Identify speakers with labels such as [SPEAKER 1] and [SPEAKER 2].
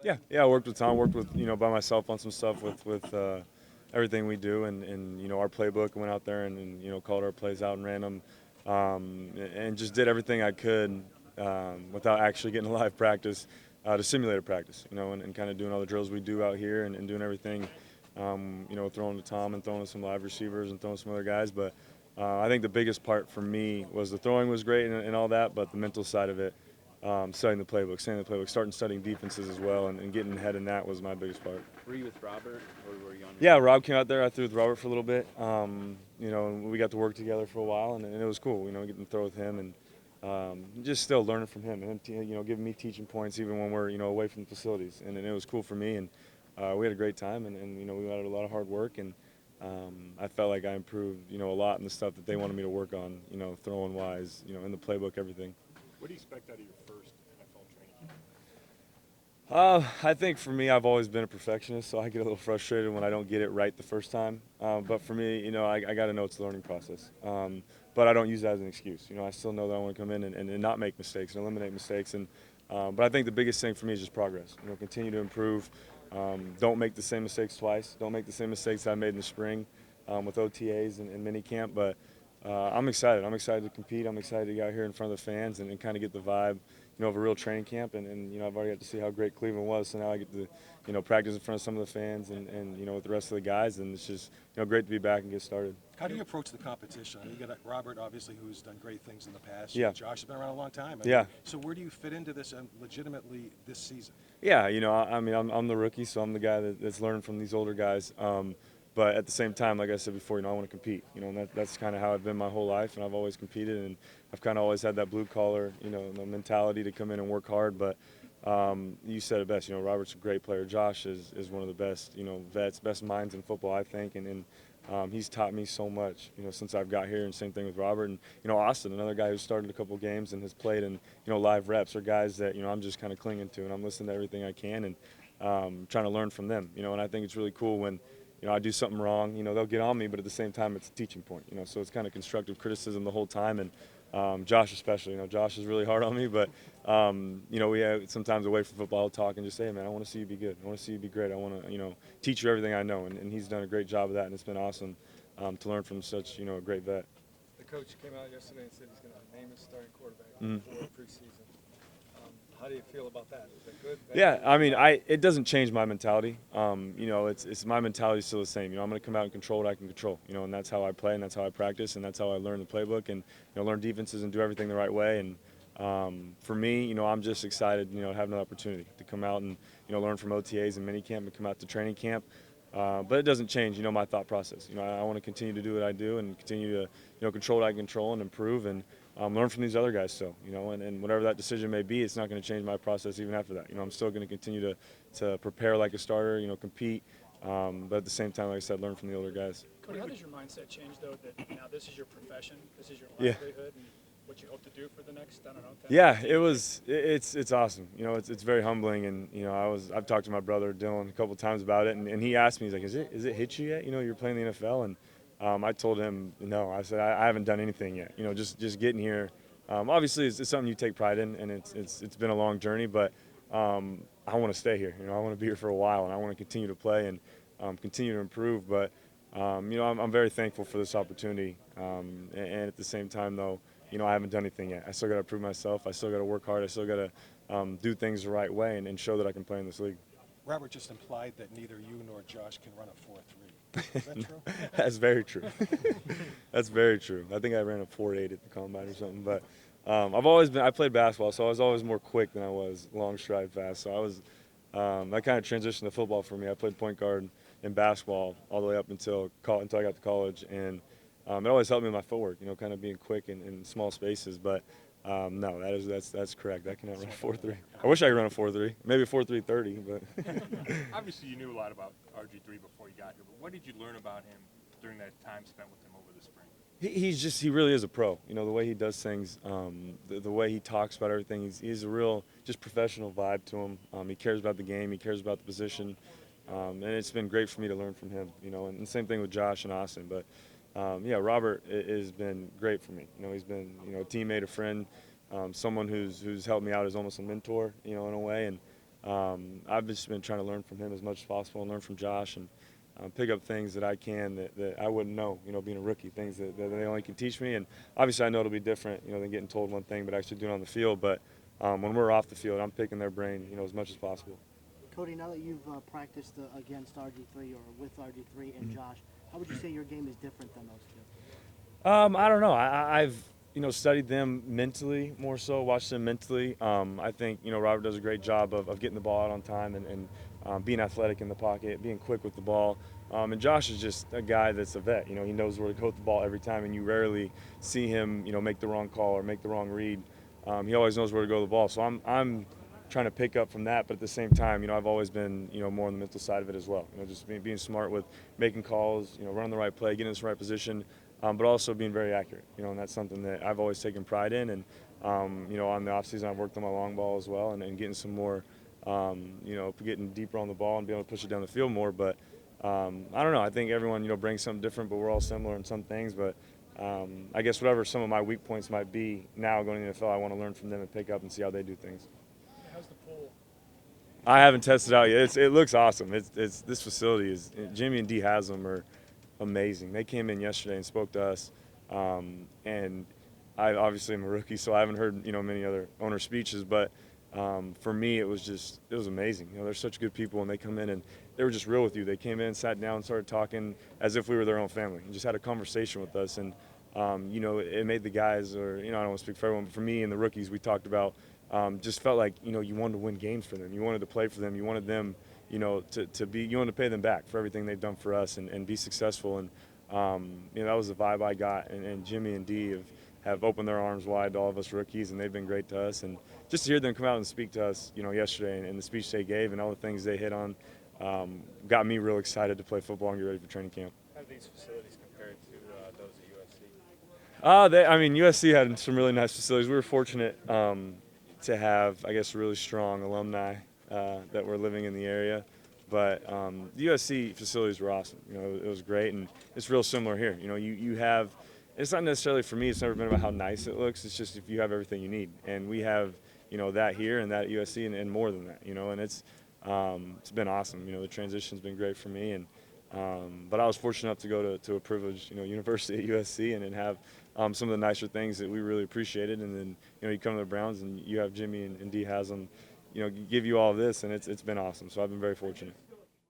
[SPEAKER 1] Yeah, I worked with Tom, worked with, by myself on some stuff with everything we do, and our playbook, went out there and called our plays out and ran them, and just did everything I could without actually getting a live practice to simulate a practice, and kind of doing all the drills we do out here and doing everything, throwing to Tom and throwing to some live receivers and throwing to some other guys, but I think the biggest part for me was the throwing was great and all that, but the mental side of it, studying the playbook, starting studying defenses as well, and getting ahead in that was my biggest part.
[SPEAKER 2] Were you with Robert, or were you on your
[SPEAKER 1] Yeah,
[SPEAKER 2] own?
[SPEAKER 1] Rob came out there. I threw with Robert for a little bit, and we got to work together for a while, and it was cool, getting to throw with him and just still learning from him, and him, giving me teaching points even when we're, away from the facilities, and it was cool for me, and we had a great time, and we had a lot of hard work, and I felt like I improved, a lot in the stuff that they wanted me to work on, throwing wise, in the playbook, everything.
[SPEAKER 3] What do you expect out of your first NFL training camp?
[SPEAKER 1] I think for me, I've always been a perfectionist, so I get a little frustrated when I don't get it right the first time. But for me, I got to know it's a learning process. But I don't use that as an excuse. I still know that I want to come in and not make mistakes and eliminate mistakes. But I think the biggest thing for me is just progress. Continue to improve. Don't make the same mistakes twice. Don't make the same mistakes I made in the spring with OTAs and mini camp. But I'm excited. I'm excited to compete. I'm excited to get out here in front of the fans and kind of get the vibe, of a real training camp. And I've already got to see how great Cleveland was. So now I get to, practice in front of some of the fans and with the rest of the guys. And it's just, great to be back and get started.
[SPEAKER 3] How do you approach the competition? I mean, you got Robert, obviously, who's done great things in the past.
[SPEAKER 1] Yeah.
[SPEAKER 3] Josh has been around a long time.
[SPEAKER 1] Yeah.
[SPEAKER 3] So where do you fit into this legitimately this season?
[SPEAKER 1] Yeah, I mean, I'm the rookie, so I'm the guy that's learning from these older guys. But at the same time, like I said before, I want to compete. And that's kind of how I've been my whole life, and I've always competed, and I've kind of always had that blue collar, the mentality to come in and work hard. But you said it best. Robert's a great player. Josh is one of the best, vets, best minds in football, I think, and he's taught me so much, since I've got here, and same thing with Robert. And, Austin, another guy who's started a couple games and has played in, live reps, are guys that, I'm just kind of clinging to, and I'm listening to everything I can and trying to learn from them, and I think it's really cool when, I do something wrong, they'll get on me, but at the same time, it's a teaching point, so it's kind of constructive criticism the whole time. And Josh especially, Josh is really hard on me, but, we have sometimes away from football talk and just say, hey, man, I want to see you be good. I want to see you be great. I want to, teach you everything I know. And he's done a great job of that, and it's been awesome to learn from such, a great vet.
[SPEAKER 4] The coach came out yesterday and said he's going to name his starting quarterback
[SPEAKER 1] Mm-hmm.
[SPEAKER 4] for preseason. How do you feel about that? Is that good? Bad?
[SPEAKER 1] Yeah, I mean, it doesn't change my mentality. It's my mentality is still the same. I'm going to come out and control what I can control. And that's how I play, and that's how I practice, and that's how I learn the playbook, and learn defenses and do everything the right way. And for me, I'm just excited, to have an opportunity to come out and learn from OTAs and minicamp and come out to training camp. But it doesn't change, my thought process. I want to continue to do what I do and continue to, control what I control and improve and learn from these other guys still, and whatever that decision may be, it's not going to change my process even after that. I'm still going to continue to prepare like a starter, compete, but at the same time, like I said, learn from the older guys.
[SPEAKER 5] Cody, how does your mindset change, though, that now this is your profession, this is your
[SPEAKER 1] Yeah.
[SPEAKER 5] livelihood, and what you hope to do for the next, I don't know, 10
[SPEAKER 1] Yeah,
[SPEAKER 5] 15
[SPEAKER 1] it
[SPEAKER 5] years?
[SPEAKER 1] was. It's awesome. It's very humbling, and I've talked to my brother Dylan a couple times about it, and he asked me, he's like, is it hit you yet? You're playing the NFL, and I told him no. I said I haven't done anything yet. Just getting here. Obviously, it's something you take pride in, and it's been a long journey, but I want to stay here. I want to be here for a while, and I want to continue to play and continue to improve. But I'm very thankful for this opportunity, and at the same time, though. I haven't done anything yet. I still got to prove myself. I still got to work hard. I still got to do things the right way and show that I can play in this league.
[SPEAKER 3] Robert just implied that neither you nor Josh can run a 4.3. Is that true?
[SPEAKER 1] That's very true. That's very true. I think I ran a 4.8 at the combine or something. But I played basketball, so I was always more quick than I was long stride fast. So I was that kind of transitioned to football for me. I played point guard in basketball all the way up until I got to college, and it always helped me with my footwork, kind of being quick in small spaces. But no, that's correct. I cannot run a 4.3. I wish I could run a 4.3, maybe a 4.330, but.
[SPEAKER 6] Obviously, you knew a lot about RG3 before you got here, but what did you learn about him during that time spent with him over the spring?
[SPEAKER 1] He really is a pro. The way he does things, the way he talks about everything. He's a real just professional vibe to him. He cares about the game. He cares about the position, and it's been great for me to learn from him. And the same thing with Josh and Austin, but. Yeah, Robert has been great for me. He's been, a teammate, a friend, someone who's helped me out as almost a mentor, in a way. And I've just been trying to learn from him as much as possible and learn from Josh and pick up things that I can that I wouldn't know, being a rookie, things that they only can teach me. And obviously I know it'll be different, than getting told one thing but actually doing it on the field. But when we're off the field, I'm picking their brain, as much as possible.
[SPEAKER 7] Cody, now that you've practiced against RG3 or with RG3 and Josh, how would you say your game is different than those two?
[SPEAKER 1] I don't know. I've studied them mentally more so, watched them mentally. I think Robert does a great job of getting the ball out on time and being athletic in the pocket, being quick with the ball. And Josh is just a guy that's a vet. He knows where to go with the ball every time, and you rarely see him make the wrong call or make the wrong read. He always knows where to go with the ball. So I'm trying to pick up from that, but at the same time, I've always been, more on the mental side of it as well. Just being smart with making calls, running the right play, getting in the right position, but also being very accurate, and that's something that I've always taken pride in. And, on the offseason, I've worked on my long ball as well and getting some more, getting deeper on the ball and being able to push it down the field more. But I don't know. I think everyone, brings something different, but we're all similar in some things. But I guess whatever some of my weak points might be now going to the NFL, I want to learn from them and pick up and see how they do things.
[SPEAKER 5] How's the pool?
[SPEAKER 1] I haven't tested it out yet. It looks awesome. It's this facility is Jimmy and Dee Haslam are amazing. They came in yesterday and spoke to us, and I obviously am a rookie, so I haven't heard many other owner speeches. But for me, it was amazing. They're such good people, and they come in and they were just real with you. They came in, sat down, and started talking as if we were their own family, and just had a conversation with us. And it made the guys, or I don't want to speak for everyone, but for me and the rookies, we talked about. Just felt like you wanted to win games for them. You wanted to play for them. You wanted them, to be. You wanted to pay them back for everything they've done for us and be successful. And that was the vibe I got. And Jimmy and Dee have opened their arms wide to all of us rookies, and they've been great to us. And just to hear them come out and speak to us, yesterday, and the speech they gave and all the things they hit on, got me real excited to play football and get ready for training camp.
[SPEAKER 2] How do these facilities compare to those at USC?
[SPEAKER 1] USC had some really nice facilities. We were fortunate to have, I guess, really strong alumni that were living in the area. But the USC facilities were awesome. It was great, and it's real similar here. You have, it's not necessarily for me, it's never been about how nice it looks. It's just if you have everything you need. And we have, that here and that at USC and more than that, and it's been awesome. The transition's been great for me. And but I was fortunate enough to go to a privileged, university at USC and have some of the nicer things that we really appreciated. And then, you come to the Browns and you have Jimmy and Dee Haslam, give you all of this, and it's been awesome. So I've been very fortunate.